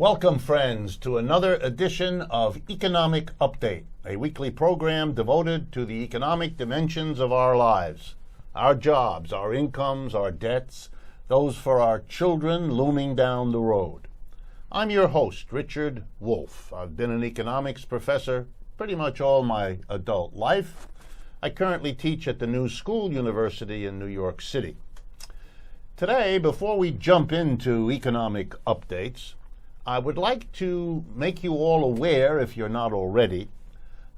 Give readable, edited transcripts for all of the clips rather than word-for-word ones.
Welcome, friends, to another edition of Economic Update, a weekly program devoted to the economic dimensions of our lives, our jobs, our incomes, our debts, those for our children looming down the road. I'm your host, Richard Wolff. I've been an economics professor pretty much all my adult life. I currently teach at the New School University in New York City. Today, before we jump into economic updates, I would like to make you all aware, if you're not already,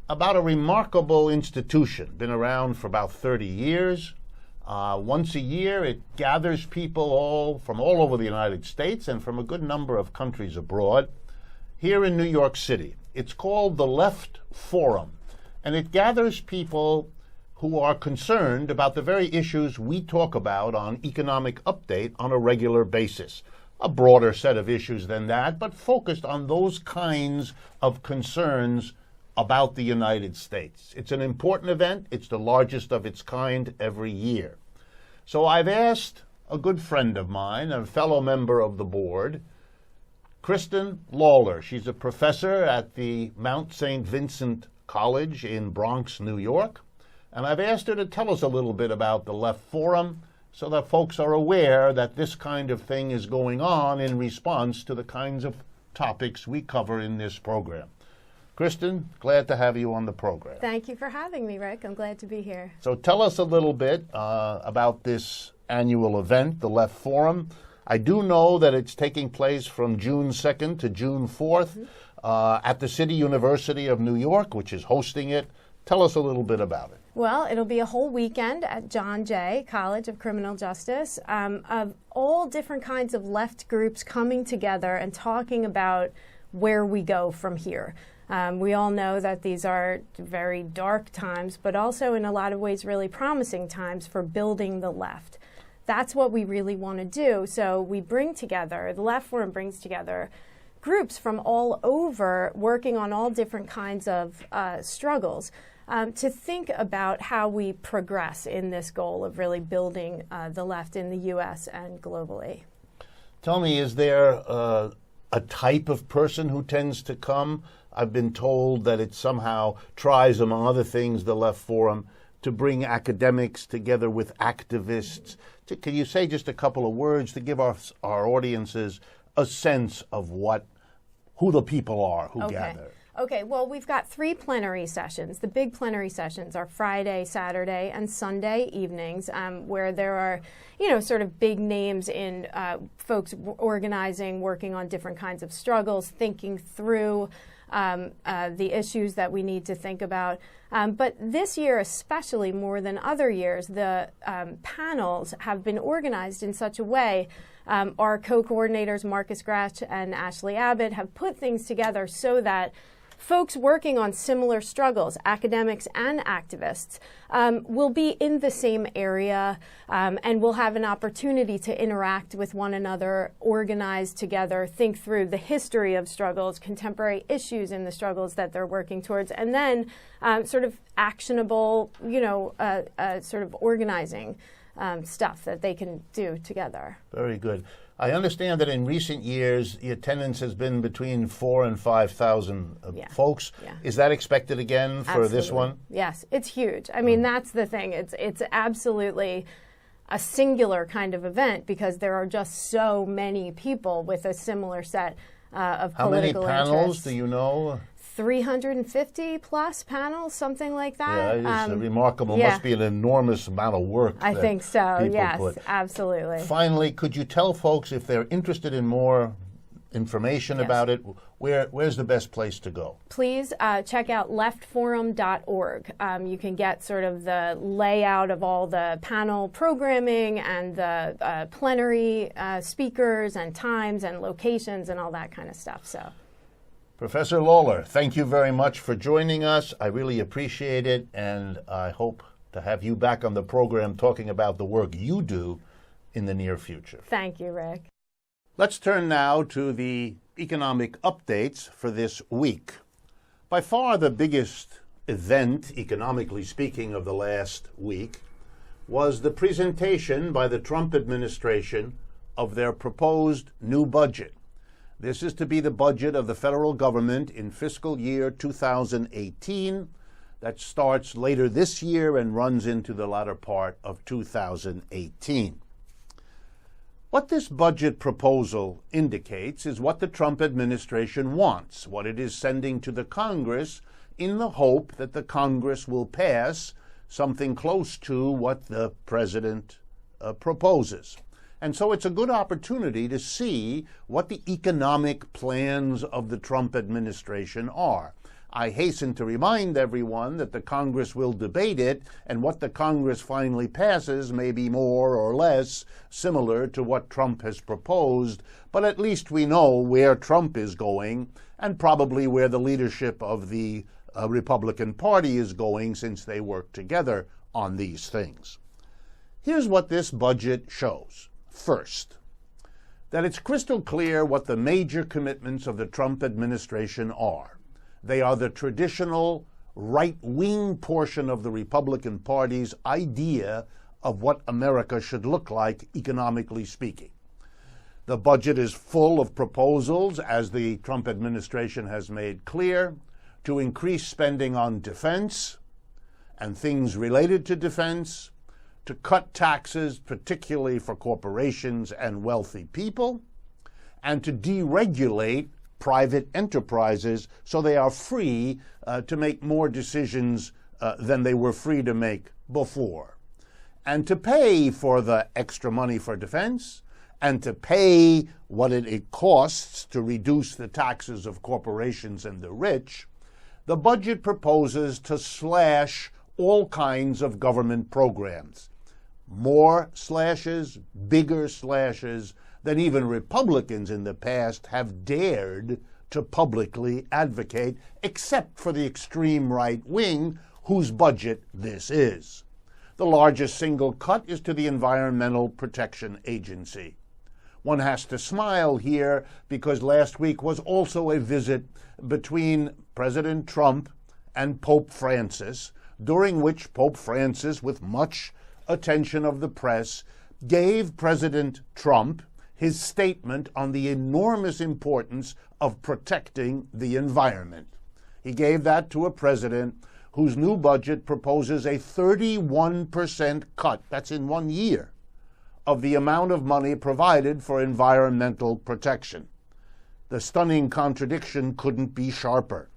about a remarkable institution. Been around for about 30 years. Once a year, it gathers people from all over the United States and from a good number of countries abroad here in New York City. It's called the Left Forum, and it gathers people who are concerned about the very issues we talk about on Economic Update on a regular basis. A broader set of issues than that, but focused on those kinds of concerns about the United States. It's an important event. It's the largest of its kind every year. So I've asked a good friend of mine, a fellow member of the board, Kristen Lawler. She's a professor at the Mount St. Vincent College in Bronx, New York. And I've asked her to tell us a little bit about the Left Forum, so that folks are aware that this kind of thing is going on in response to the kinds of topics we cover in this program. Kristen, glad to have you on the program. Thank you for having me, Rick. I'm glad to be here. So tell us a little bit about this annual event, the Left Forum. I do know that it's taking place from June 2nd to June 4th at the City University of New York, which is hosting it. Tell us a little bit about it. Well, it'll be a whole weekend at John Jay College of Criminal Justice of all different kinds of left groups coming together and talking about where we go from here. We all know that these are very dark times, but also in a lot of ways really promising times for building the left. That's what we really want to do. So we bring together, the Left Forum brings together groups from all over working on all different kinds of struggles. To think about how we progress in this goal of really building the left in the U.S. and globally. Tell me, is there a type of person who tends to come? I've been told that it somehow tries, among other things, the Left Forum, to bring academics together with activists. Can you say just a couple of words to give our audiences a sense of who the people are who gather? Okay, well, we've got 3 plenary sessions. The big plenary sessions are Friday, Saturday, and Sunday evenings, where there are, sort of big names in folks organizing, working on different kinds of struggles, thinking through the issues that we need to think about. But this year, especially more than other years, the panels have been organized in such a way. Our co-coordinators, Marcus Gratch and Ashley Abbott, have put things together so that folks working on similar struggles, academics and activists, will be in the same area and will have an opportunity to interact with one another, organize together, think through the history of struggles, contemporary issues in the struggles that they're working towards, and then sort of actionable, sort of organizing stuff that they can do together. Very good. I understand that in recent years, the attendance has been between 4,000 and 5,000 folks. Yeah. Is that expected again for Absolutely. This one? Yes, it's huge. I mean, that's the thing. It's absolutely a singular kind of event because there are just so many people with a similar set of political interests. How many panels do you know? 350 plus panels, something like that. Yeah, it's remarkable. Must be an enormous amount of work. I think so, yes, put. Absolutely. Finally, could you tell folks if they're interested in more information about it, where's the best place to go? Please check out leftforum.org. You can get sort of the layout of all the panel programming and the plenary speakers and times and locations and all that kind of stuff. So. Professor Lawler, thank you very much for joining us. I really appreciate it, and I hope to have you back on the program talking about the work you do in the near future. Thank you, Rick. Let's turn now to the economic updates for this week. By far the biggest event, economically speaking, of the last week was the presentation by the Trump administration of their proposed new budget. This is to be the budget of the federal government in fiscal year 2018 that starts later this year and runs into the latter part of 2018. What this budget proposal indicates is what the Trump administration wants, what it is sending to the Congress in the hope that the Congress will pass something close to what the president proposes. And so it's a good opportunity to see what the economic plans of the Trump administration are. I hasten to remind everyone that the Congress will debate it, and what the Congress finally passes may be more or less similar to what Trump has proposed, but at least we know where Trump is going and probably where the leadership of the Republican Party is going, since they work together on these things. Here's what this budget shows. First, that it's crystal clear what the major commitments of the Trump administration are. They are the traditional right-wing portion of the Republican Party's idea of what America should look like, economically speaking. The budget is full of proposals, as the Trump administration has made clear, to increase spending on defense and things related to defense, to cut taxes, particularly for corporations and wealthy people, and to deregulate private enterprises so they are free to make more decisions than they were free to make before, and to pay for the extra money for defense, and to pay what it costs to reduce the taxes of corporations and the rich. The budget proposes to slash all kinds of government programs. More slashes, bigger slashes than even Republicans in the past have dared to publicly advocate, except for the extreme right wing, whose budget this is. The largest single cut is to the Environmental Protection Agency. One has to smile here because last week was also a visit between President Trump and Pope Francis, during which Pope Francis, with much attention of the press, gave President Trump his statement on the enormous importance of protecting the environment. He gave that to a president whose new budget proposes a 31% cut, that's in 1 year, of the amount of money provided for environmental protection. The stunning contradiction couldn't be sharper.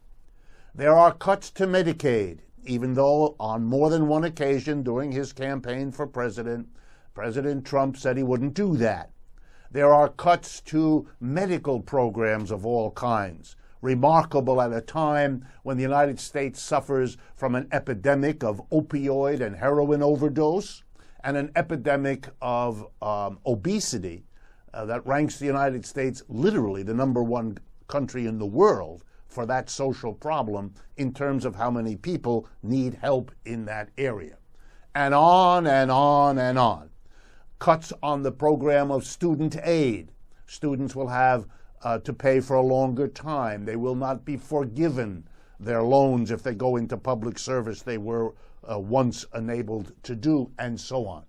There are cuts to Medicaid, even though on more than one occasion during his campaign for president, President Trump said he wouldn't do that. There are cuts to medical programs of all kinds, remarkable at a time when the United States suffers from an epidemic of opioid and heroin overdose and an epidemic of obesity that ranks the United States literally the #1 country in the world for that social problem in terms of how many people need help in that area. And on and on and on. Cuts on the program of student aid. Students will have to pay for a longer time. They will not be forgiven their loans if they go into public service they were once enabled to do, and so on.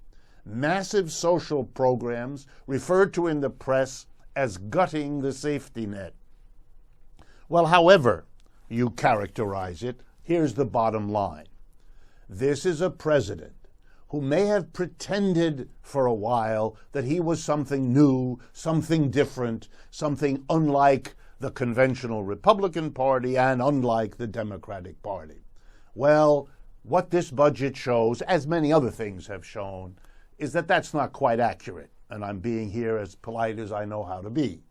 Massive social programs referred to in the press as gutting the safety net. Well, however you characterize it, here's the bottom line. This is a president who may have pretended for a while that he was something new, something different, something unlike the conventional Republican Party and unlike the Democratic Party. Well, what this budget shows, as many other things have shown, is that that's not quite accurate, and I'm being here as polite as I know how to be.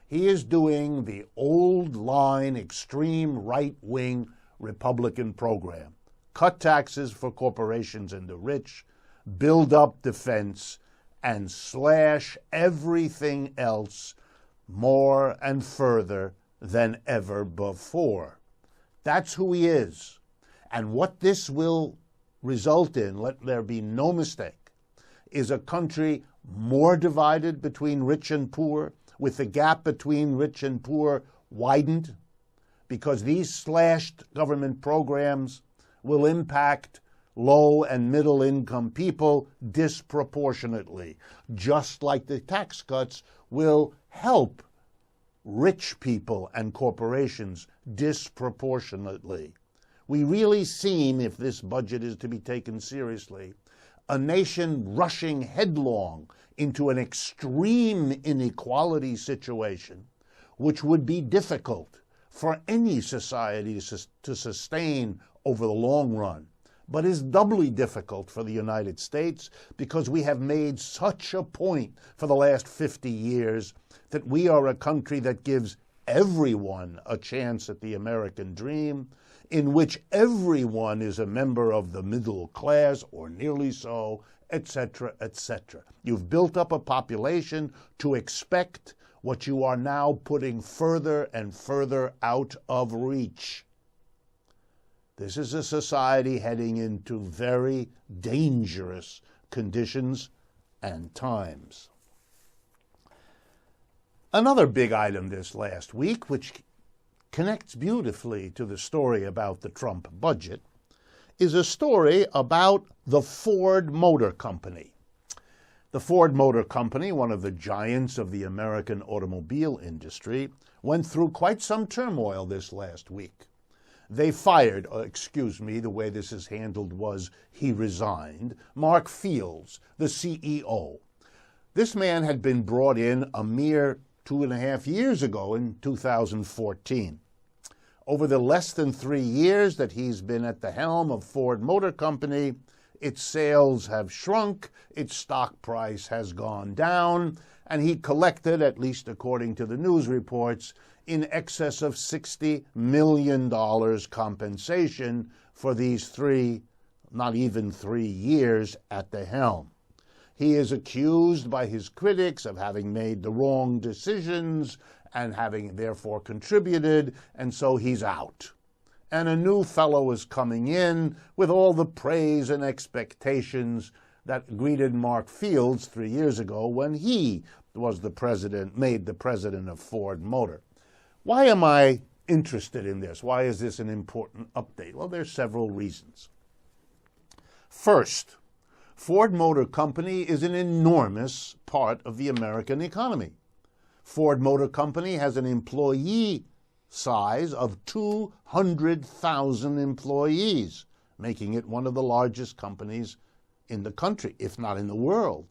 He is doing the old line, extreme right-wing Republican program. Cut taxes for corporations and the rich, build up defense, and slash everything else more and further than ever before. That's who he is. And what this will result in, let there be no mistake, is a country more divided between rich and poor, with the gap between rich and poor widened, because these slashed government programs will impact low and middle income people disproportionately, just like the tax cuts will help rich people and corporations disproportionately. We really seem, if this budget is to be taken seriously, a nation rushing headlong into an extreme inequality situation, which would be difficult for any society to sustain over the long run, but is doubly difficult for the United States because we have made such a point for the last 50 years that we are a country that gives everyone a chance at the American dream, in which everyone is a member of the middle class, or nearly so, etc., etc. You've built up a population to expect what you are now putting further and further out of reach. This is a society heading into very dangerous conditions and times. Another big item this last week, which connects beautifully to the story about the Trump budget, is a story about the Ford Motor Company. The Ford Motor Company, one of the giants of the American automobile industry, went through quite some turmoil this last week. They fired, the way this is handled was he resigned, Mark Fields, the CEO. This man had been brought in a mere 2.5 years ago in 2014. Over the less than 3 years that he's been at the helm of Ford Motor Company, its sales have shrunk, its stock price has gone down, and he collected, at least according to the news reports, in excess of $60 million compensation for these not even 3 years at the helm. He is accused by his critics of having made the wrong decisions and having therefore contributed, and so he's out. And a new fellow is coming in with all the praise and expectations that greeted Mark Fields 3 years ago when he was made the president of Ford Motor. Why am I interested in this? Why is this an important update? Well, there's several reasons. First, Ford Motor Company is an enormous part of the American economy. Ford Motor Company has an employee size of 200,000 employees, making it one of the largest companies in the country, if not in the world.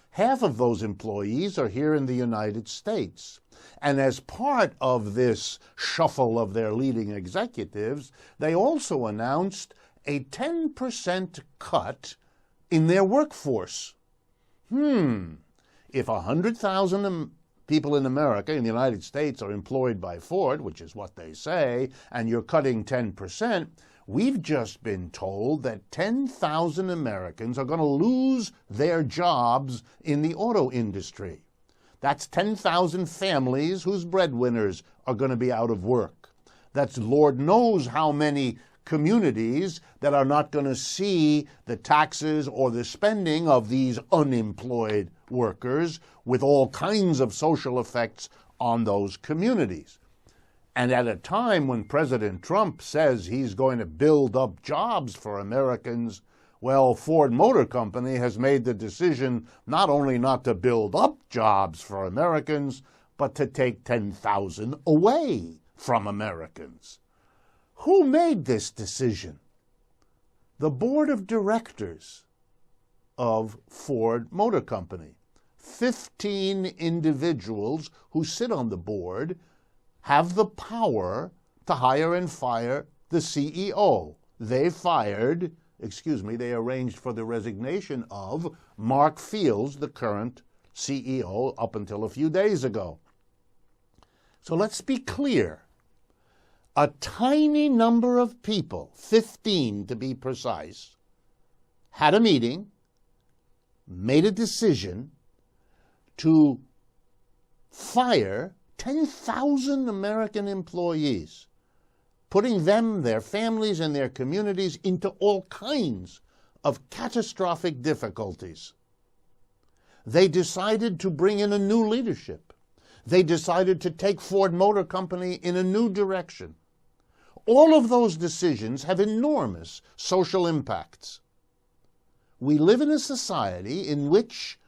Half of those employees are here in the United States. And as part of this shuffle of their leading executives, they also announced a 10% cut in their workforce. If 100,000 people in America, in the United States, are employed by Ford, which is what they say, and you're cutting 10%, we've just been told that 10,000 Americans are going to lose their jobs in the auto industry. That's 10,000 families whose breadwinners are going to be out of work. That's Lord knows how many communities that are not going to see the taxes or the spending of these unemployed workers, with all kinds of social effects on those communities. And at a time when President Trump says he's going to build up jobs for Americans, well, Ford Motor Company has made the decision not only not to build up jobs for Americans, but to take 10,000 away from Americans. Who made this decision? The board of directors of Ford Motor Company. 15 individuals who sit on the board have the power to hire and fire the CEO. They arranged for the resignation of Mark Fields, the current CEO, up until a few days ago. So let's be clear. A tiny number of people, 15 to be precise, had a meeting, made a decision to fire 10,000 American employees, putting them, their families, and their communities into all kinds of catastrophic difficulties. They decided to bring in a new leadership. They decided to take Ford Motor Company in a new direction. All of those decisions have enormous social impacts. We live in a society in which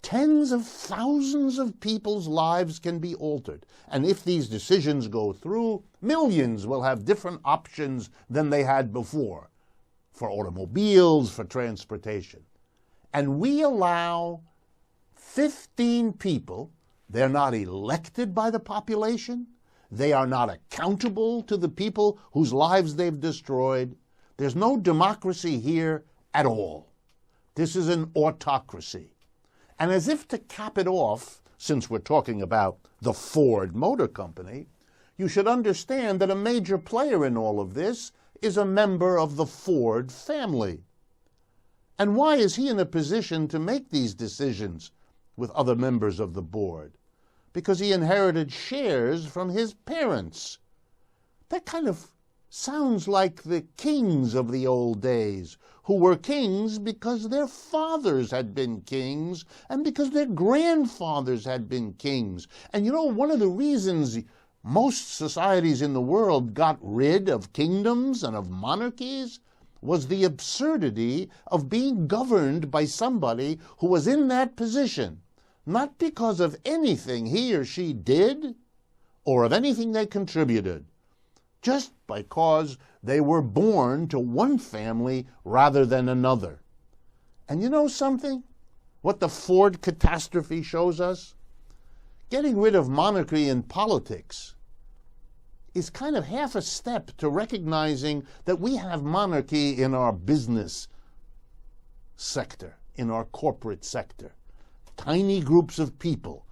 tens of thousands of people's lives can be altered. And if these decisions go through, millions will have different options than they had before for automobiles, for transportation. And we allow 15 people, they're not elected by the population, they are not accountable to the people whose lives they've destroyed. There's no democracy here at all. This is an autocracy. And as if to cap it off, since we're talking about the Ford Motor Company, you should understand that a major player in all of this is a member of the Ford family. And why is he in a position to make these decisions with other members of the board? Because he inherited shares from his parents. That kind of sounds like the kings of the old days, who were kings because their fathers had been kings and because their grandfathers had been kings. And you know, one of the reasons most societies in the world got rid of kingdoms and of monarchies was the absurdity of being governed by somebody who was in that position, not because of anything he or she did or of anything they contributed, just because they were born to one family rather than another. And you know something? What the Ford catastrophe shows us? Getting rid of monarchy in politics is kind of half a step to recognizing that we have monarchy in our business sector, in our corporate sector. Tiny groups of people,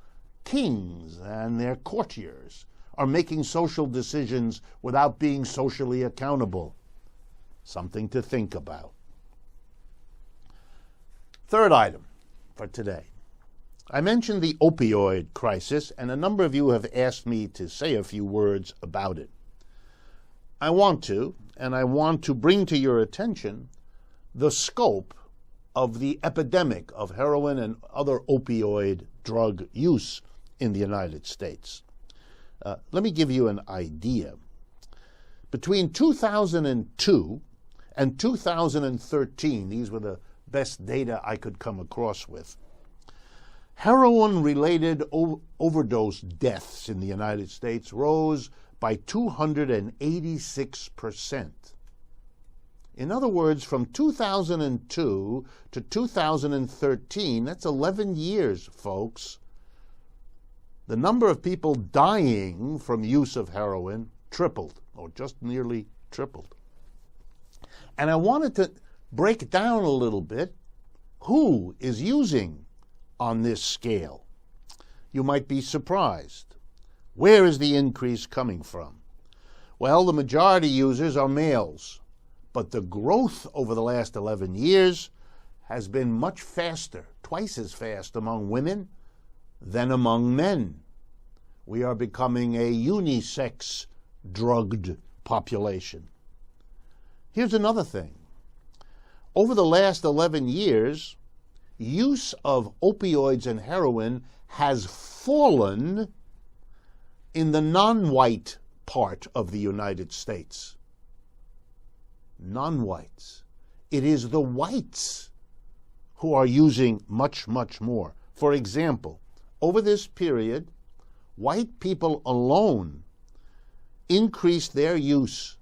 kings and their courtiers, are making social decisions without being socially accountable. Something to think about. Third item for today. I mentioned the opioid crisis, and a number of you have asked me to say a few words about it. I want to bring to your attention the scope of the epidemic of heroin and other opioid drug use in the United States. Let me give you an idea. Between 2002 and 2013, these were the best data I could come across with, heroin-related overdose deaths in the United States rose by 286%. In other words, from 2002 to 2013, that's 11 years, folks, the number of people dying from use of heroin tripled, or just nearly tripled. And I wanted to break down a little bit who is using on this scale. You might be surprised. Where is the increase coming from? Well, the majority users are males, but the growth over the last 11 years has been much faster, twice as fast among women than among men. We are becoming a unisex drugged population. Here's another thing. Over the last 11 years, use of opioids and heroin has fallen in the non-white part of the United States. Non-whites. It is the whites who are using much, much more. For example, over this period, white people alone increased their use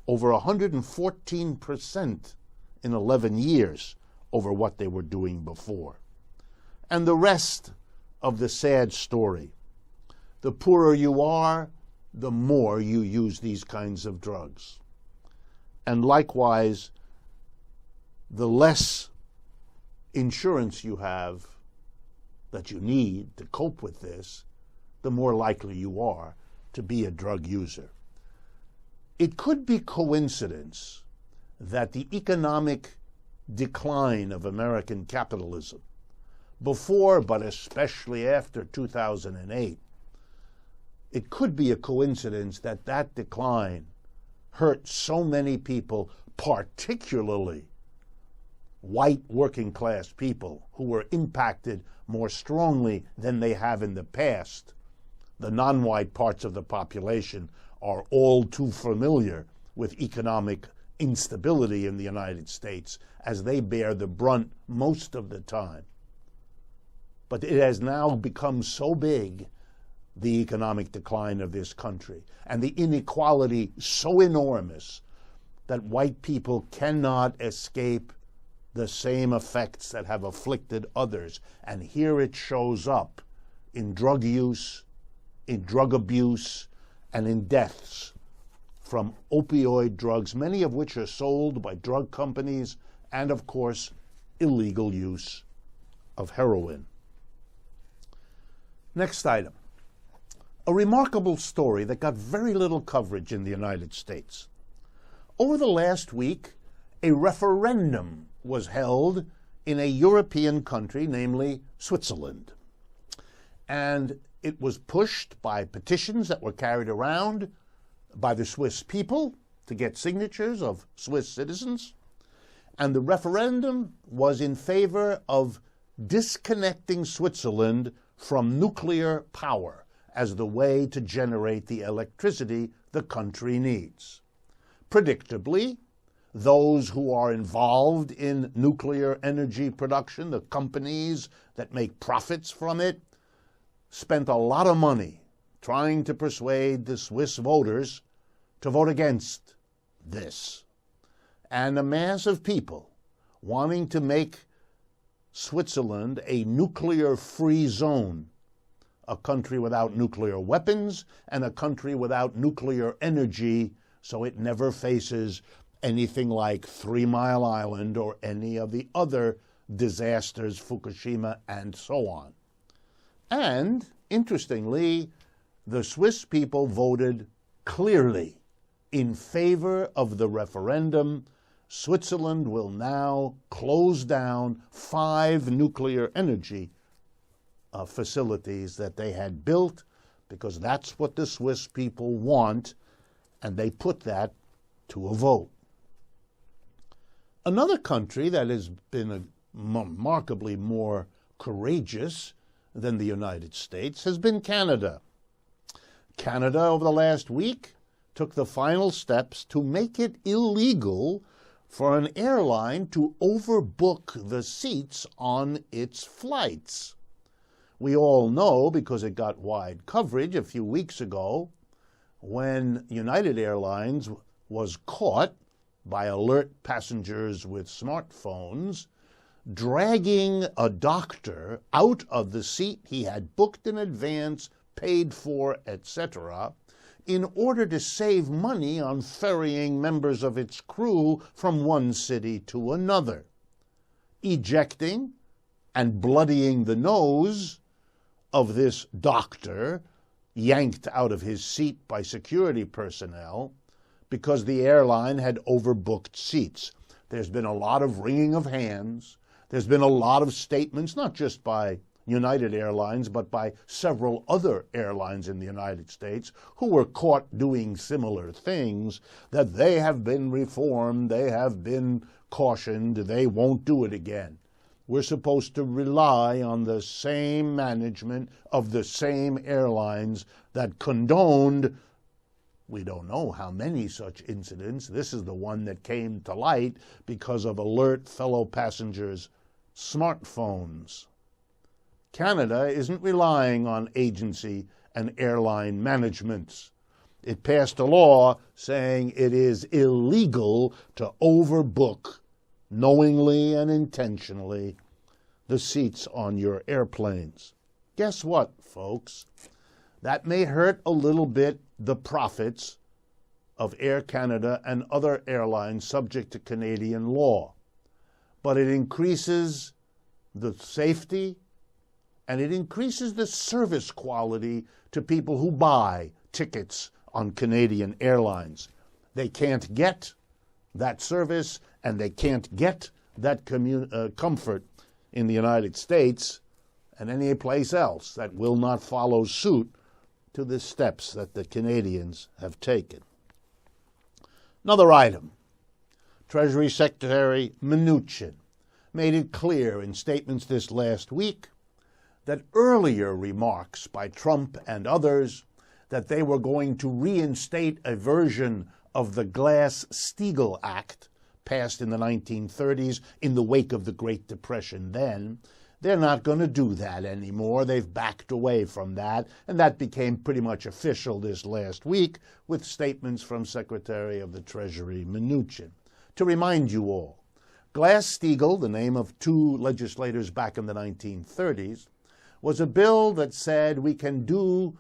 over 114% in 11 years over what they were doing before. And the rest of the sad story. The poorer you are, the more you use these kinds of drugs. And likewise, the less insurance you have that you need to cope with this, the more likely you are to be a drug user. It could be coincidence that the economic decline of American capitalism before, but especially after 2008, it could be a coincidence that that decline hurt so many people, particularly white working class people who were impacted more strongly than they have in the past. The non-white parts of the population are all too familiar with economic instability in the United States as they bear the brunt most of the time. But it has now become so big, the economic decline of this country, and the inequality so enormous that white people cannot escape the same effects that have afflicted others. And here it shows up in drug use, in drug abuse, and in deaths from opioid drugs, many of which are sold by drug companies, and of course, illegal use of heroin. Next item. A remarkable story that got very little coverage in the United States. Over the last week, a referendum was held in a European country, namely Switzerland. And it was pushed by petitions that were carried around by the Swiss people to get signatures of Swiss citizens. And the referendum was in favor of disconnecting Switzerland from nuclear power as the way to generate the electricity the country needs. Predictably, those who are involved in nuclear energy production, the companies that make profits from it, spent a lot of money trying to persuade the Swiss voters to vote against this. And a mass of people wanting to make Switzerland a nuclear-free zone, a country without nuclear weapons and a country without nuclear energy, so it never faces anything like 3 Mile Island or any of the other disasters, Fukushima and so on. And, interestingly, the Swiss people voted clearly in favor of the referendum. Switzerland will now close down 5 nuclear energy facilities that they had built, because that's what the Swiss people want, and they put that to a vote. Another country that has been remarkably more courageous than the United States has been Canada. Canada, over the last week, took the final steps to make it illegal for an airline to overbook the seats on its flights. We all know, because it got wide coverage a few weeks ago, when United Airlines was caught by alert passengers with smartphones dragging a doctor out of the seat he had booked in advance, paid for, etc., in order to save money on ferrying members of its crew from one city to another, ejecting and bloodying the nose of this doctor, yanked out of his seat by security personnel because the airline had overbooked seats. There's been a lot of wringing of hands. There's been a lot of statements, not just by United Airlines, but by several other airlines in the United States who were caught doing similar things, that they have been reformed, they have been cautioned, they won't do it again. We're supposed to rely on the same management of the same airlines that condoned, we don't know how many such incidents. This is the one that came to light because of alert fellow passengers' smartphones. Canada isn't relying on agency and airline managements. It passed a law saying it is illegal to overbook, knowingly and intentionally, the seats on your airplanes. Guess what, folks? That may hurt a little bit the profits of Air Canada and other airlines subject to Canadian law, but it increases the safety and it increases the service quality to people who buy tickets on Canadian airlines. They can't get that service and they can't get that comfort in the United States and any place else that will not follow suit to the steps that the Canadians have taken. Another item. Treasury Secretary Mnuchin made it clear in statements this last week that earlier remarks by Trump and others that they were going to reinstate a version of the Glass-Steagall Act passed in the 1930s in the wake of the Great Depression then, They're not going to do that anymore. They've backed away from that, and that became pretty much official this last week with statements from Secretary of the Treasury Mnuchin. To remind you all, Glass-Steagall, the name of two legislators back in the 1930s, was a bill that said we can do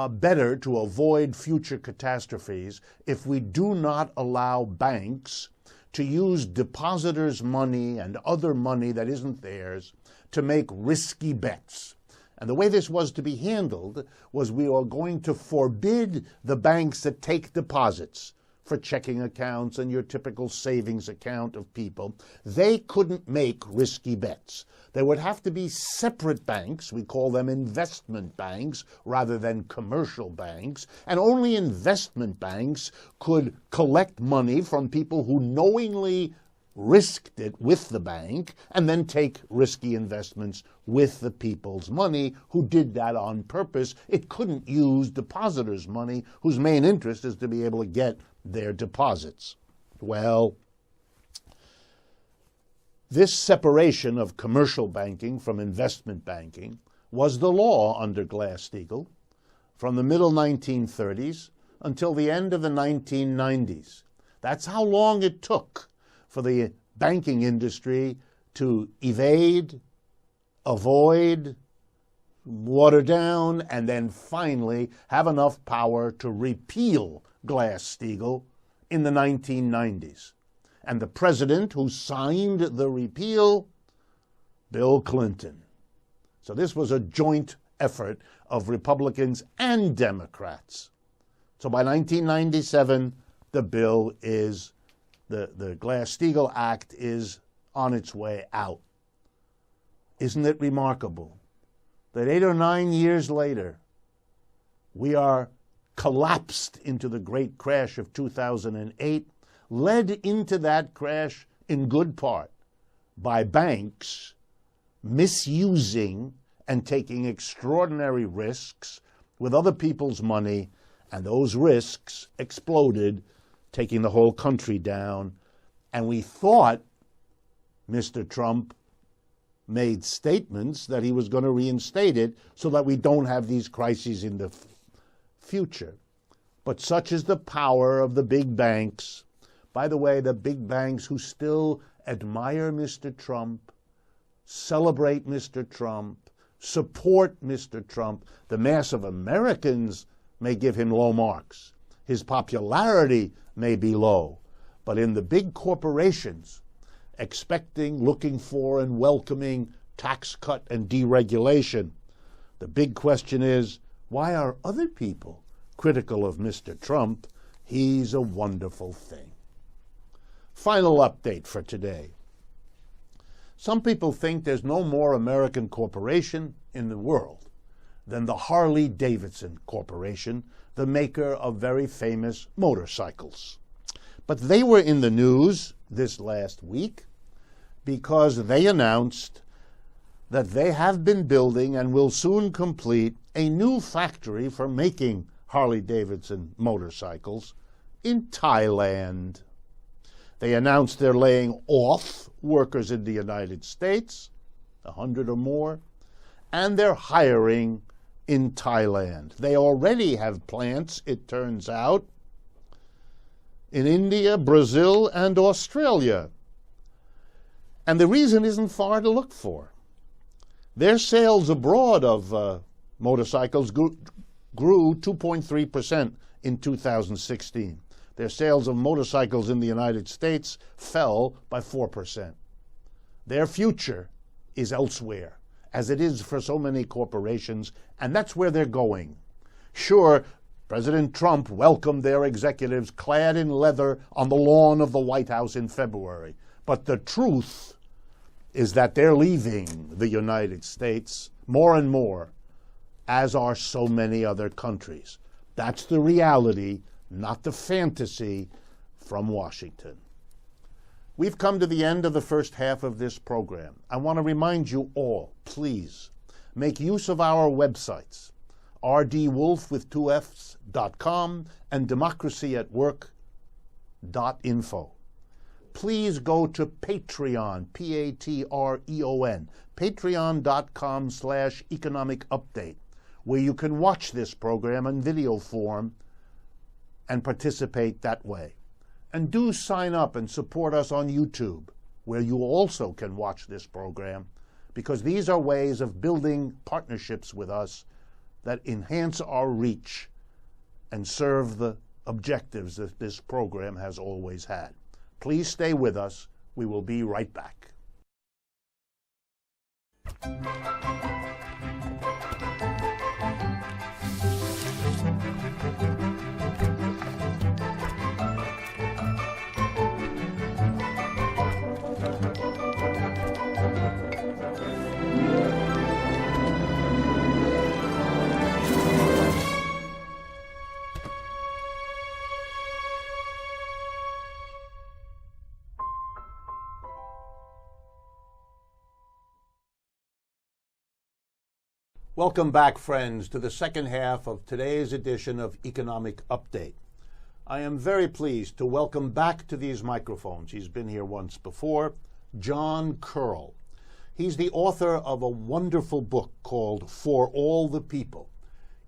better to avoid future catastrophes if we do not allow banks to use depositors' money and other money that isn't theirs to make risky bets. And the way this was to be handled was we are going to forbid the banks that take deposits for checking accounts and your typical savings account of people. They couldn't make risky bets. There would have to be separate banks, we call them investment banks rather than commercial banks, and only investment banks could collect money from people who knowingly risked it with the bank and then take risky investments with the people's money who did that on purpose. It couldn't use depositors' money whose main interest is to be able to get their deposits. Well, this separation of commercial banking from investment banking was the law under Glass-Steagall from the middle 1930s until the end of the 1990s. That's how long it took for the banking industry to evade, avoid, water down, and then finally have enough power to repeal Glass-Steagall in the 1990s. And the president who signed the repeal, Bill Clinton. So this was a joint effort of Republicans and Democrats. So by 1997, the bill is, the Glass-Steagall Act is on its way out. Isn't it remarkable that 8 or 9 years later, we are collapsed into the great crash of 2008, led into that crash in good part by banks misusing and taking extraordinary risks with other people's money, and those risks exploded, taking the whole country down. And we thought Mr. Trump made statements that he was going to reinstate it so that we don't have these crises in the future. But such is the power of the big banks. By the way, the big banks who still admire Mr. Trump, celebrate Mr. Trump, support Mr. Trump. The mass of Americans may give him low marks. His popularity may be low. But in the big corporations, expecting, looking for, and welcoming tax cut and deregulation, the big question is, why are other people critical of Mr. Trump? He's a wonderful thing. Final update for today. Some people think there's no more American corporation in the world than the Harley-Davidson Corporation, the maker of very famous motorcycles. But they were in the news this last week because they announced that they have been building and will soon complete a new factory for making Harley-Davidson motorcycles in Thailand. They announced they're laying off workers in the United States, 100 or more, and they're hiring in Thailand. They already have plants, it turns out, in India, Brazil, and Australia. And the reason isn't far to look for. Their sales abroad of motorcycles grew 2.3% in 2016. Their sales of motorcycles in the United States fell by 4%. Their future is elsewhere, as it is for so many corporations, and that's where they're going. Sure, President Trump welcomed their executives clad in leather on the lawn of the White House in February. But the truth is that they're leaving the United States more and more, as are so many other countries. That's the reality, not the fantasy from Washington. We've come to the end of the first half of this program. I want to remind you all, please, make use of our websites, rdwolf.com and democracyatwork.info. please go to Patreon, Patreon, patreon.com/economic update, where you can watch this program in video form and participate that way. And do sign up and support us on YouTube, where you also can watch this program, because these are ways of building partnerships with us that enhance our reach and serve the objectives that this program has always had. Please stay with us. We will be right back. Welcome back, friends, to the second half of today's edition of Economic Update. I am very pleased to welcome back to these microphones, he's been here once before, John Curl. He's the author of a wonderful book called For All the People.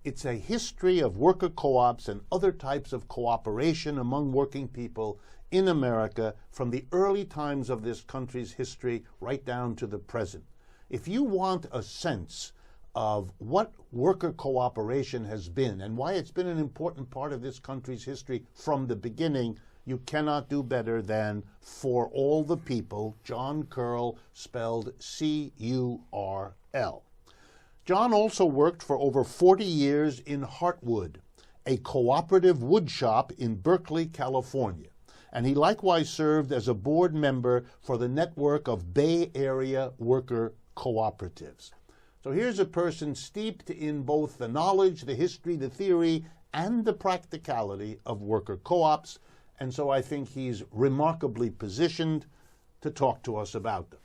It's a history of worker co-ops and other types of cooperation among working people in America from the early times of this country's history right down to the present. If you want a sense of what worker cooperation has been and why it's been an important part of this country's history from the beginning, you cannot do better than For All the People, John Curl, spelled C-U-R-L. John also worked for over 40 years in Heartwood, a cooperative wood shop in Berkeley, California. And he likewise served as a board member for the network of Bay Area worker cooperatives. So here's a person steeped in both the knowledge, the history, the theory, and the practicality of worker co-ops, and so I think he's remarkably positioned to talk to us about them.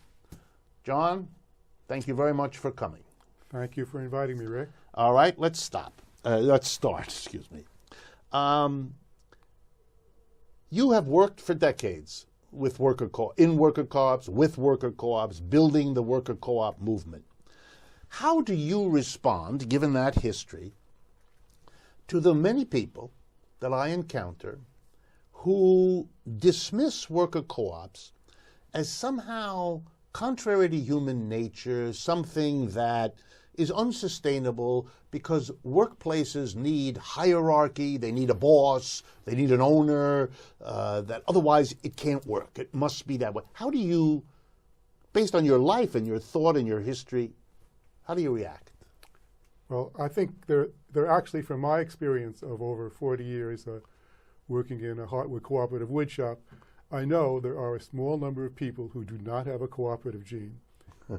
John, thank you very much for coming. Thank you for inviting me, Rick. All right, let's start, excuse me. You have worked for decades with in worker co-ops, with worker co-ops, building the worker co-op movement. How do you respond, given that history, to the many people that I encounter who dismiss worker co-ops as somehow contrary to human nature, something that is unsustainable because workplaces need hierarchy, they need a boss, they need an owner, that otherwise it can't work. It must be that way. How do you, based on your life and your thought and your history, how do you react? Well, I think they're actually, from my experience of over 40 years working in a Heartwood cooperative wood shop, I know there are a small number of people who do not have a cooperative gene,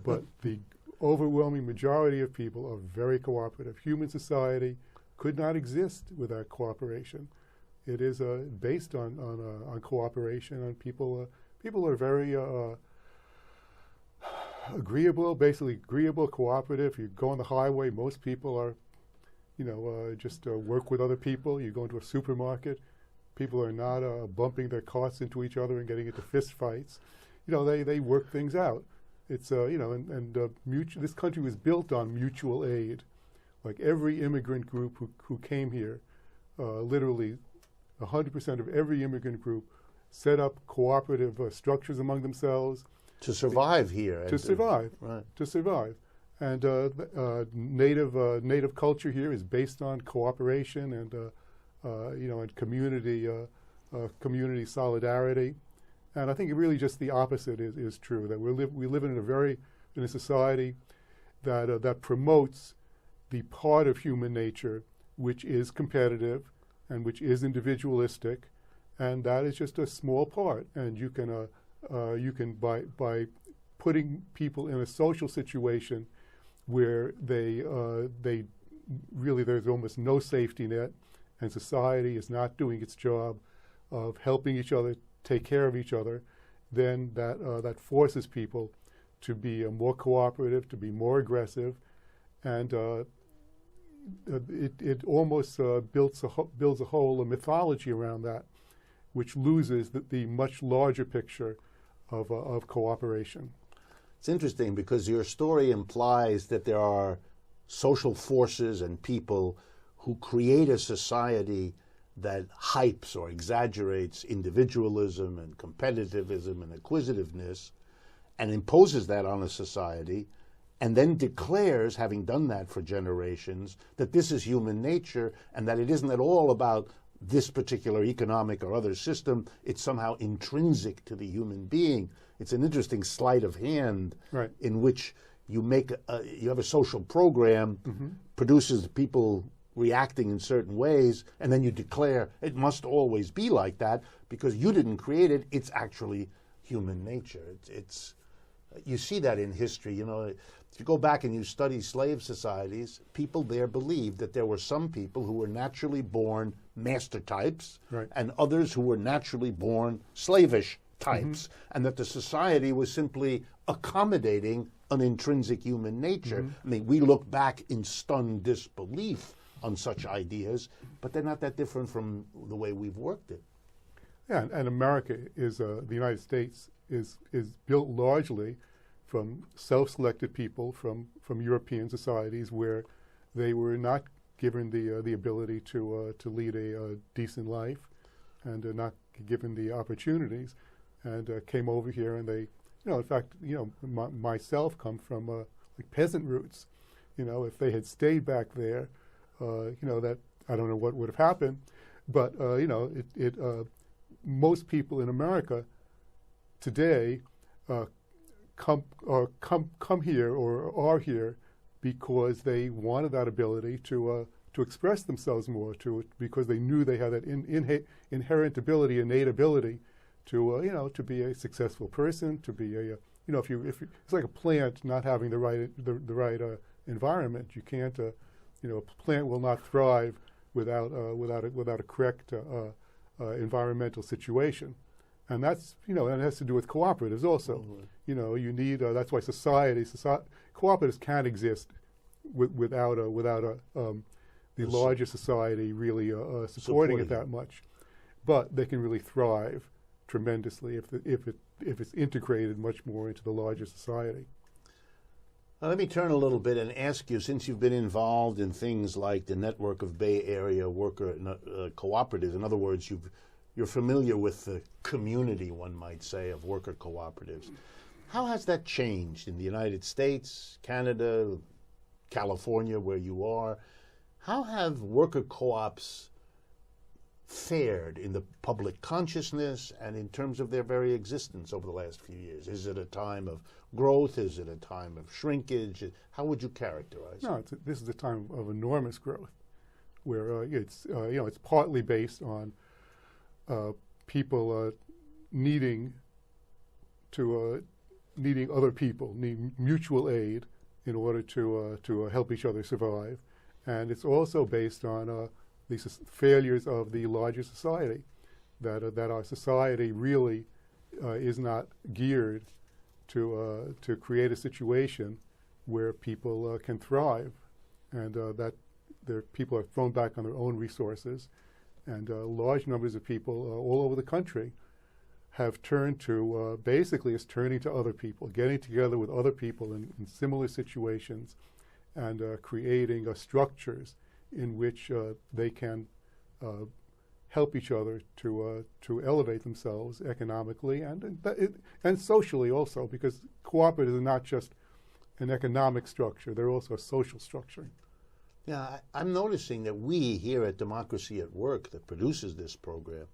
but the overwhelming majority of people are very cooperative. Human society could not exist without cooperation. It is based on cooperation, and people are very agreeable, basically agreeable, cooperative. You go on the highway, most people are, just work with other people. You go into a supermarket, people are not bumping their carts into each other and getting into fist fights. They work things out. It's, this country was built on mutual aid. Like every immigrant group who came here, literally 100% of every immigrant group set up cooperative structures among themselves. To survive here. To survive. Right. To survive. And native culture here is based on cooperation and and community solidarity. And I think really just the opposite is true. That we live in a society that promotes the part of human nature which is competitive and which is individualistic, and that is just a small part. And you can by putting people in a social situation where they really, there's almost no safety net, and society is not doing its job of helping each other take care of each other, then that forces people to be more cooperative, to be more aggressive, and it almost builds a whole mythology around that. which loses the much larger picture of cooperation. It's interesting because your story implies that there are social forces and people who create a society that hypes or exaggerates individualism and competitivism and acquisitiveness and imposes that on a society, and then declares, having done that for generations, that this is human nature and that it isn't at all about this particular economic or other system. It's somehow intrinsic to the human being. It's an interesting sleight of hand Right. in which you you have a social program, produces people reacting in certain ways, and then you declare it must always be like that because you didn't create it. It's actually human nature. You see that in history. You know, if you go back and you study slave societies, people there believed that there were some people who were naturally born master types, Right. and others who were naturally born slavish types, and that the society was simply accommodating an intrinsic human nature. I mean, we look back in stunned disbelief on such ideas, but they're not that different from the way we've worked it. Yeah, and America is the United States is built largely from self-selected people from European societies where they were not given the ability to lead a decent life, and not given the opportunities, and came over here, and they, in fact, myself come from like peasant roots. If they had stayed back there, that I don't know what would have happened, but most people in America today come here or are here because they wanted that ability to express themselves more, because they knew they had that inherent ability, innate ability to be a successful person, to be if it's like a plant not having the right environment. You can't a plant will not thrive without a correct environmental situation. And that's, and it has to do with cooperatives also. You need, that's why cooperatives can't exist without the larger society really supporting it that much. But they can really thrive tremendously if it's integrated much more into the larger society. Now, let me turn a little bit and ask you, since you've been involved in things like the network of Bay Area worker cooperatives, in other words, you're familiar with the community, one might say, of worker cooperatives. How has that changed in the United States, Canada, California, where you are? How have worker co-ops fared in the public consciousness and in terms of their very existence over the last few years? Is it a time of growth? Is it a time of shrinkage? How would you characterize it? No, this is a time of enormous growth, where it's partly based on people needing other people, need mutual aid in order to help each other survive, and it's also based on these failures of the larger society, that our society really is not geared to create a situation where people can thrive, and that people are thrown back on their own resources, and large numbers of people all over the country have turned to turning to other people, getting together with other people in similar situations, and creating structures in which they can help each other to elevate themselves economically and socially also, because cooperatives are not just an economic structure, they're also a social structure. Yeah, I'm noticing that we here at Democracy at Work, that produces this program,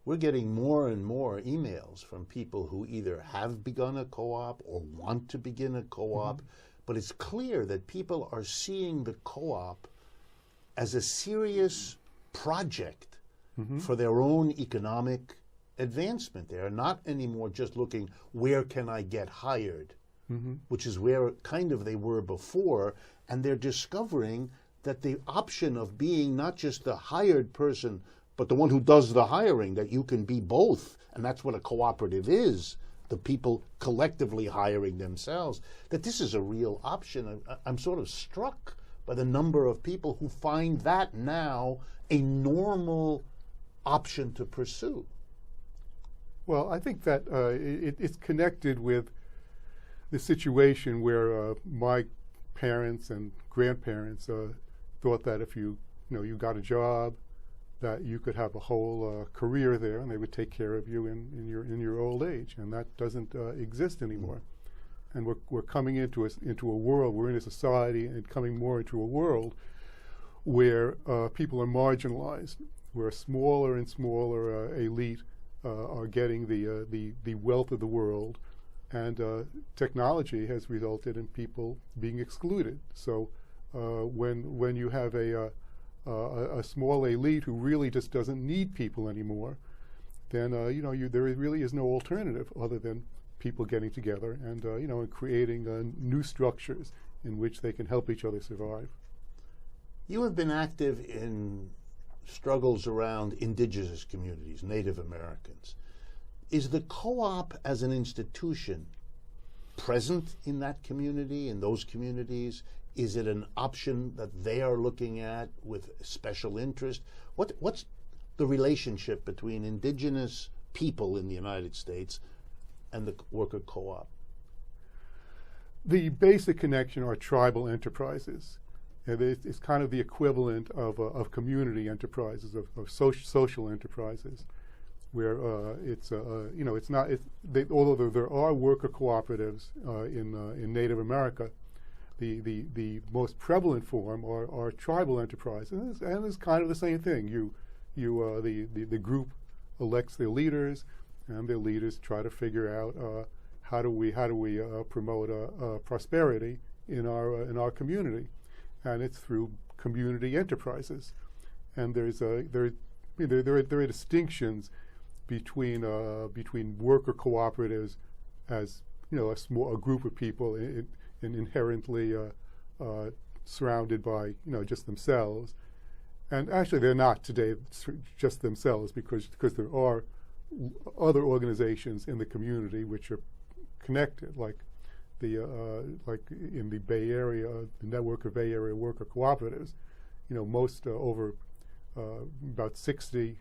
we're getting more and more emails from people who either have begun a co-op or want to begin a co-op, but it's clear that people are seeing the co-op as a serious project for their own economic advancement. They are not anymore just looking, where can I get hired, which is where kind of they were before, and they're discovering that the option of being not just the hired person, but the one who does the hiring, that you can be both, and that's what a cooperative is, the people collectively hiring themselves, that this is a real option. I'm sort of struck by the number of people who find that now a normal option to pursue. Well, I think that it's connected with the situation where my parents and grandparents thought that if you got a job, that you could have a whole career there, and they would take care of you in your old age, and that doesn't exist anymore. And we're coming into a world. We're in a society and coming more into a world where people are marginalized, where a smaller and smaller elite are getting the wealth of the world, and technology has resulted in people being excluded. So when you have a small elite who really just doesn't need people anymore, then there really is no alternative other than people getting together and and creating new structures in which they can help each other survive. You have been active in struggles around indigenous communities, Native Americans. Is the co-op as an institution present in that community, in those communities? Is it an option that they are looking at with special interest? What's the relationship between indigenous people in the United States and the worker co-op? The basic connection are tribal enterprises. And it's kind of the equivalent of community enterprises, of social enterprises, where although there are worker cooperatives in Native America, the most prevalent form are tribal enterprises, and it's kind of the same thing. The group elects their leaders, and their leaders try to figure out how do we promote prosperity in our community. And it's through community enterprises, and there are distinctions between worker cooperatives as a group of people and inherently surrounded by just themselves, and actually they're not today just themselves because there are other organizations in the community which are connected, like in the Bay Area, the network of Bay Area worker cooperatives, most over about 60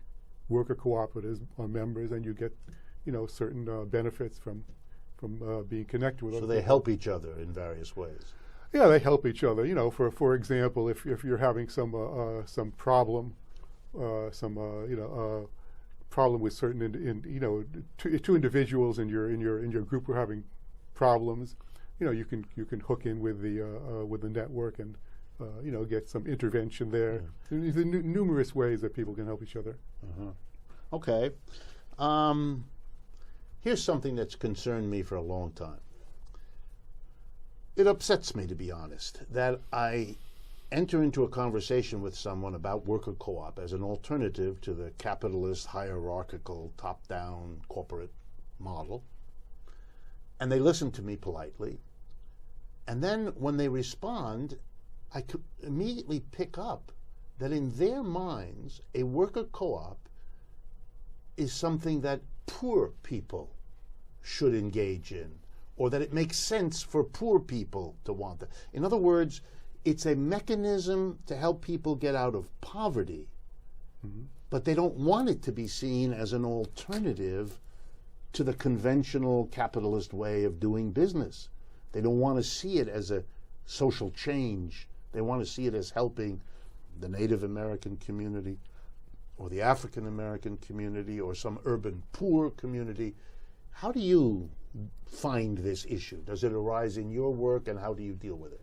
worker cooperatives are members, and you get, certain benefits from being connected with. So they help each other in various ways. Yeah, they help each other. For example, if you're having some problem, problem with certain two individuals in your group are having problems, you can hook in with the network and get some intervention there. Yeah. There's numerous ways that people can help each other. Okay. Here's something that's concerned me for a long time. It upsets me, to be honest, that I enter into a conversation with someone about worker co-op as an alternative to the capitalist, hierarchical, top-down corporate model, and they listen to me politely. And then when they respond, I could immediately pick up that in their minds, a worker co-op is something that poor people should engage in, or that it makes sense for poor people to want that. In other words, it's a mechanism to help people get out of poverty, but they don't want it to be seen as an alternative to the conventional capitalist way of doing business. They don't want to see it as a social change. They want to see it as helping the Native American community or the African American community or some urban poor community. How do you find this issue? Does it arise in your work, and how do you deal with it?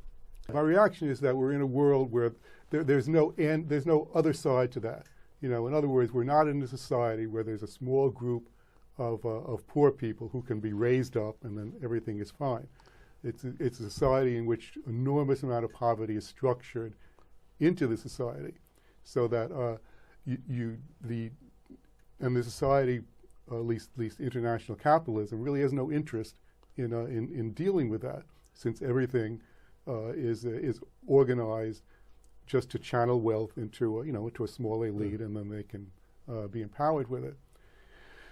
My reaction is that we're in a world where there's no end, there's no other side to that. In other words, we're not in a society where there's a small group of poor people who can be raised up and then everything is fine. It's a society in which enormous amount of poverty is structured into the society, so that the society, at least international capitalism, really has no interest in dealing with that, since everything is organized just to channel wealth into a small elite, and then they can be empowered with it.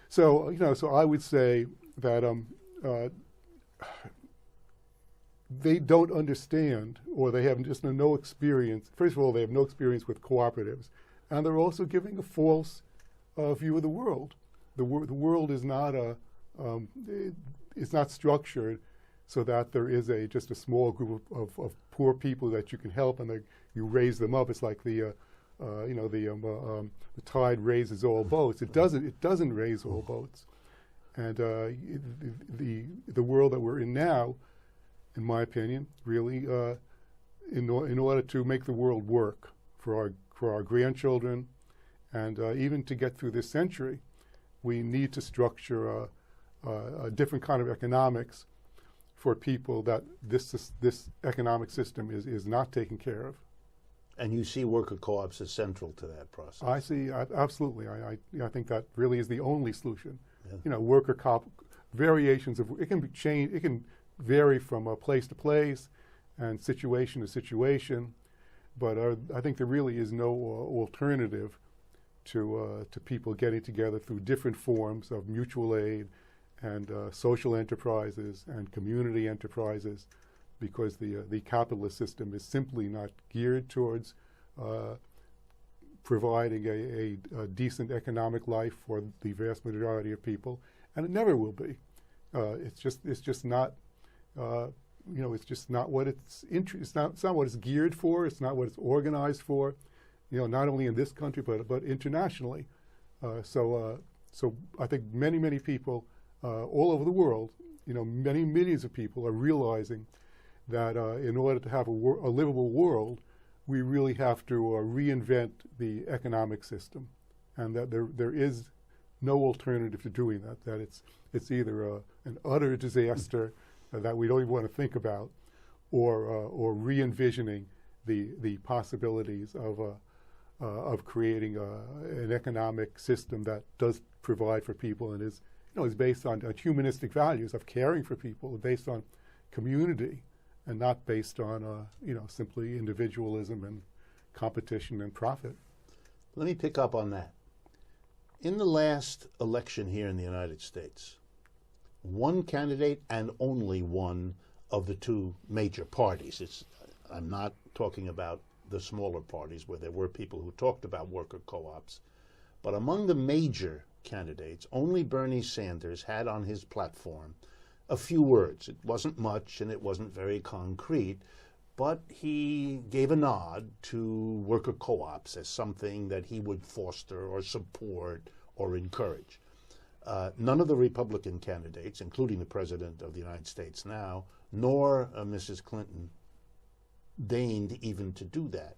So so I would say that they don't understand, or they have just no experience. First of all, they have no experience with cooperatives, and they're also giving a false view of the world. the world is not it's not structured so that there is just a small group of poor people that you can help, and you raise them up. It's like the tide raises all boats. It doesn't raise all boats. And the world that we're in now, in my opinion, really, in order to make the world work for our grandchildren, and even to get through this century, we need to structure a different kind of economics for people that this economic system is not taken care of. And you see worker co-ops as central to that process. I see, absolutely. I think that really is the only solution. Yeah. Worker co-op variations of it can be changed. It can vary from place to place and situation to situation, but I think there really is no alternative to people getting together through different forms of mutual aid and social enterprises and community enterprises, because the capitalist system is simply not geared towards providing a decent economic life for the vast majority of people, and it never will be. It's just not it's just not what it's not what it's geared for. It's not what it's organized for. Not only in this country but internationally. So I think many people all over the world, many millions of people are realizing that in order to have a livable world, we really have to reinvent the economic system, and that there is no alternative to doing that. That it's either an utter disaster that we don't even want to think about, or re-envisioning the possibilities of creating an economic system that does provide for people and is based on humanistic values of caring for people, based on community, and not based on simply individualism and competition and profit. Let me pick up on that. In the last election here in the United States, one candidate and only one of the two major parties, I'm not talking about the smaller parties where there were people who talked about worker co-ops, but among the major candidates, only Bernie Sanders had on his platform a few words. It wasn't much and it wasn't very concrete, but he gave a nod to worker co-ops as something that he would foster or support or encourage. None of the Republican candidates, including the President of the United States now, nor Mrs. Clinton, deigned even to do that.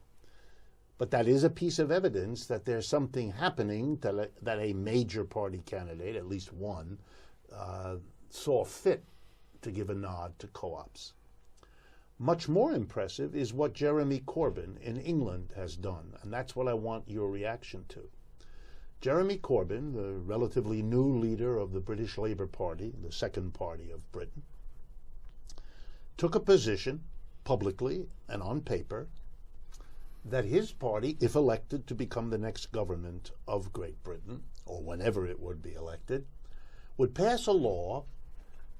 But that is a piece of evidence that there's something happening that a major party candidate, at least one, saw fit to give a nod to co-ops. Much more impressive is what Jeremy Corbyn in England has done, and that's what I want your reaction to. Jeremy Corbyn, the relatively new leader of the British Labour Party, the second party of Britain, took a position publicly and on paper that his party, if elected to become the next government of Great Britain, or whenever it would be elected, would pass a law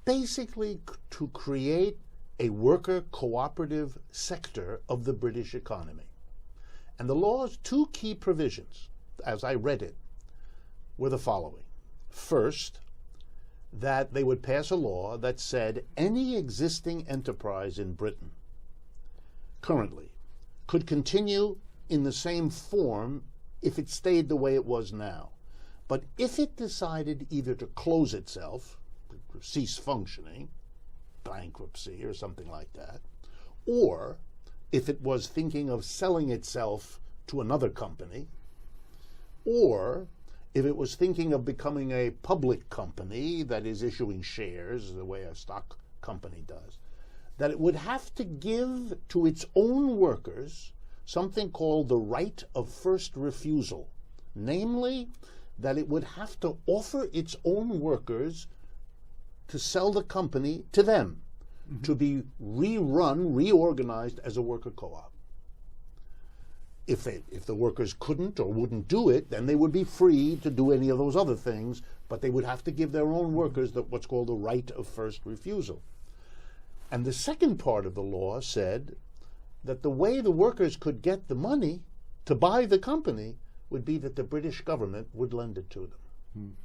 basically to create a worker cooperative sector of the British economy. And the law's two key provisions, as I read it, were the following. First, that they would pass a law that said any existing enterprise in Britain currently could continue in the same form if it stayed the way it was now. But if it decided either to close itself, cease functioning, bankruptcy or something like that, or if it was thinking of selling itself to another company, or if it was thinking of becoming a public company that is issuing shares the way a stock company does, that it would have to give to its own workers something called the right of first refusal, namely that it would have to offer its own workers to sell the company to them, to be reorganized as a worker co-op. If the workers couldn't or wouldn't do it, then they would be free to do any of those other things, but they would have to give their own workers what's called the right of first refusal. And the second part of the law said that the way the workers could get the money to buy the company would be that the British government would lend it to them.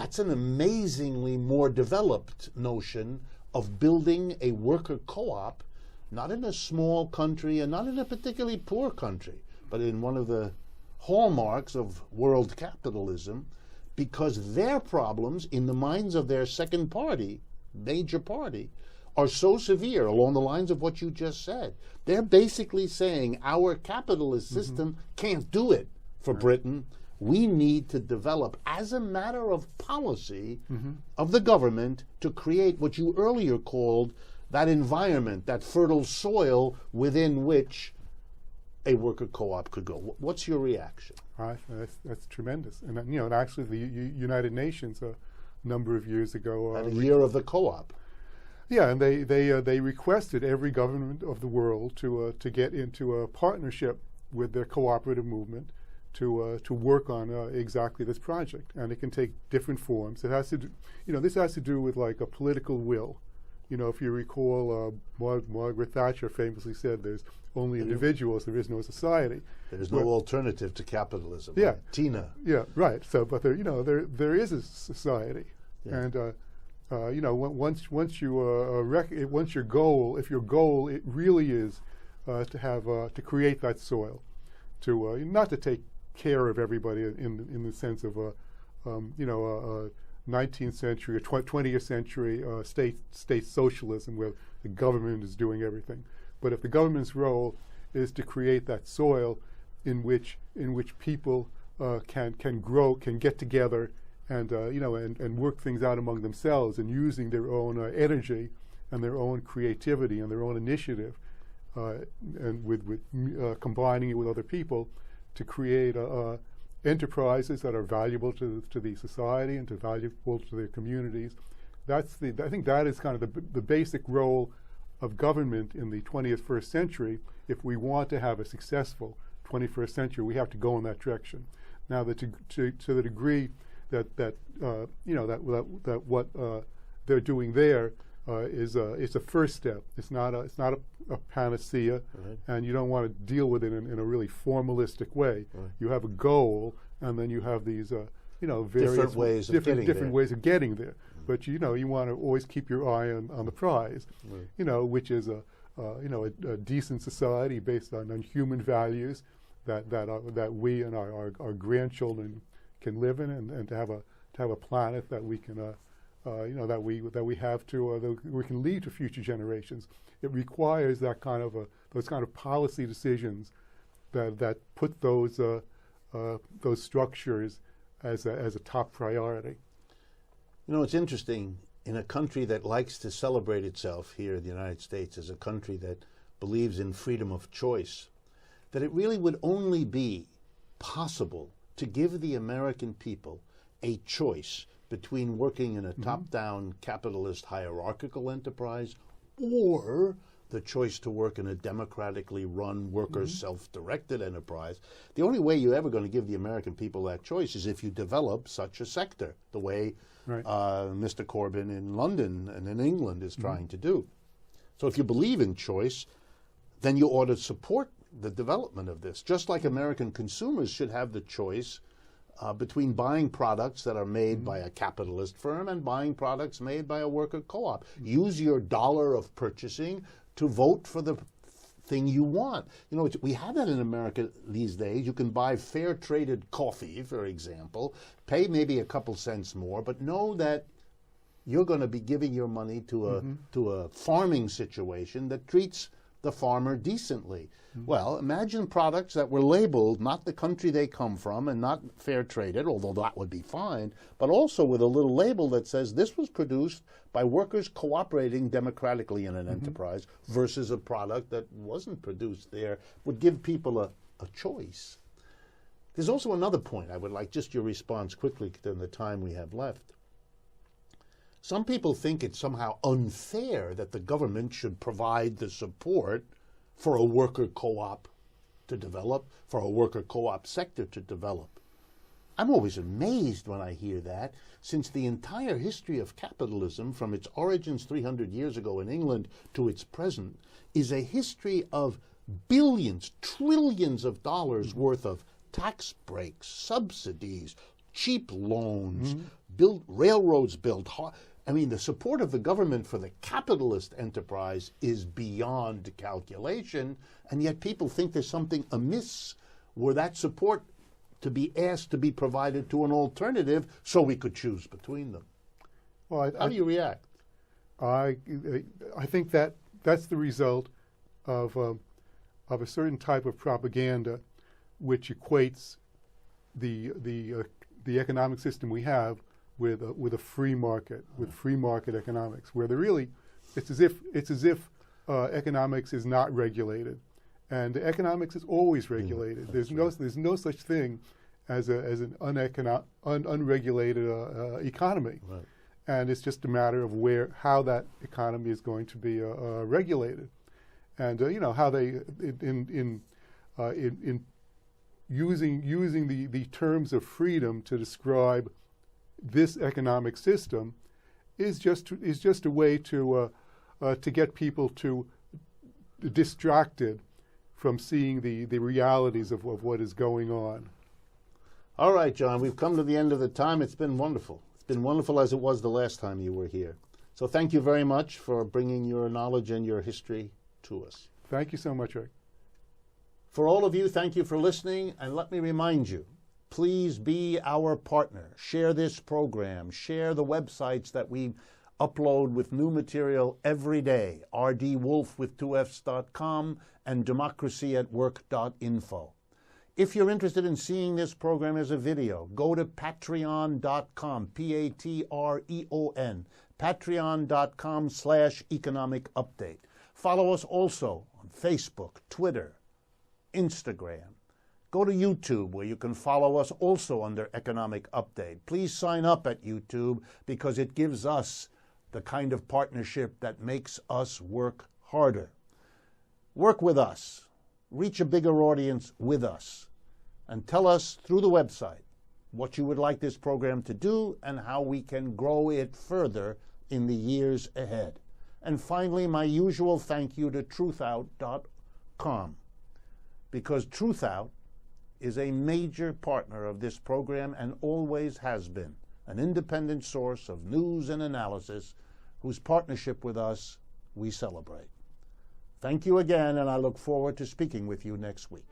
That's an amazingly more developed notion of building a worker co-op, not in a small country and not in a particularly poor country, but in one of the hallmarks of world capitalism, because their problems in the minds of their second party, major party, are so severe along the lines of what you just said. They're basically saying our capitalist system can't do it for Britain. We need to develop, as a matter of policy of the government, to create what you earlier called that environment, that fertile soil within which a worker co-op could go. What's your reaction? That's tremendous. And and actually the United Nations a number of years ago, At a year of the co-op. Yeah, and they requested every government of the world to get into a partnership with their cooperative movement to work on exactly this project, and it can take different forms. It has to do, this has to do with like a political will. If you recall, Margaret Thatcher famously said, "There's only individuals, there is no society." There's no alternative to capitalism. Yeah, right? Tina. Yeah, right. So, but there is a society, and once your goal, if your goal it really is to create that soil, to not to take care of everybody in the sense of 19th century or 20th century state socialism where the government is doing everything, but if the government's role is to create that soil in which people can grow, can get together, and work things out among themselves, and using their own energy and their own creativity and their own initiative, and with combining it with other people to create enterprises that are valuable to the society and valuable to their communities. I think that is kind of the basic role of government in the 21st century. If we want to have a successful 21st century, we have to go in that direction. Now, to the degree that what they're doing there is a first step. It's not a panacea, right. And you don't want to deal with it in a really formalistic way. Right. You have a goal, and then you have these various different ways of getting there. But you want to always keep your eye on the prize, right. Which is a decent society based on human values that we and our grandchildren can live in, and to have a planet that we can that we can leave to future generations. It requires that kind of those kind of policy decisions that put those structures as a top priority. It's interesting, in a country that likes to celebrate itself here in the United States as a country that believes in freedom of choice, that it really would only be possible to give the American people a choice between working in a top-down capitalist hierarchical enterprise or the choice to work in a democratically run workers' self-directed enterprise. The only way you're ever going to give the American people that choice is if you develop such a sector, the way right. Mr. Corbyn in London and in England is trying to do. So if you believe in choice, then you ought to support the development of this, just like American consumers should have the choice between buying products that are made by a capitalist firm and buying products made by a worker co-op. Use your dollar of purchasing to vote for the thing you want. We have that in America these days. You can buy fair traded coffee, for example, pay maybe a couple cents more, but know that you're going to be giving your money to a farming situation that treats the farmer decently. Well, imagine products that were labeled not the country they come from and not fair traded, although that would be fine, but also with a little label that says this was produced by workers cooperating democratically in an enterprise versus a product that wasn't produced there, would give people a choice. There's also another point I would like just your response quickly in the time we have left. Some people think it's somehow unfair that the government should provide the support for a worker co-op to develop, for a worker co-op sector to develop. I'm always amazed when I hear that, since the entire history of capitalism, from its origins 300 years ago in England to its present, is a history of billions, trillions of dollars worth of tax breaks, subsidies, cheap loans, build railroads built. I mean, the support of the government for the capitalist enterprise is beyond calculation, and yet people think there's something amiss were that support to be asked to be provided to an alternative so we could choose between them. Well, How do you react? I think that that's the result of a certain type of propaganda, which equates the economic system we have with a free market, with free market economics, where it's as if economics is not regulated, and economics is always regulated. There's no such thing as an unregulated economy. Right. And it's just a matter of how that economy is going to be regulated, and how they in using the terms of freedom to describe this economic system is just a way to get people to distracted from seeing the realities of what is going on. All right, John, we've come to the end of the time. It's been wonderful. Been wonderful as it was the last time you were here. So thank you very much for bringing your knowledge and your history to us. Thank you so much, Rick. For all of you, thank you for listening, and let me remind you, please be our partner. Share this program. Share the websites that we upload with new material every day, rdwolf.com and democracyatwork.info. If you're interested in seeing this program as a video, go to patreon.com, Patreon, patreon.com/economic update. Follow us also on Facebook, Twitter, Instagram. Go to YouTube, where you can follow us also under Economic Update. Please sign up at YouTube, because it gives us the kind of partnership that makes us work harder. Work with us. Reach a bigger audience with us. And tell us through the website what you would like this program to do and how we can grow it further in the years ahead. And finally, my usual thank you to truthout.com, because Truthout is a major partner of this program and always has been, an independent source of news and analysis whose partnership with us we celebrate. Thank you again, and I look forward to speaking with you next week.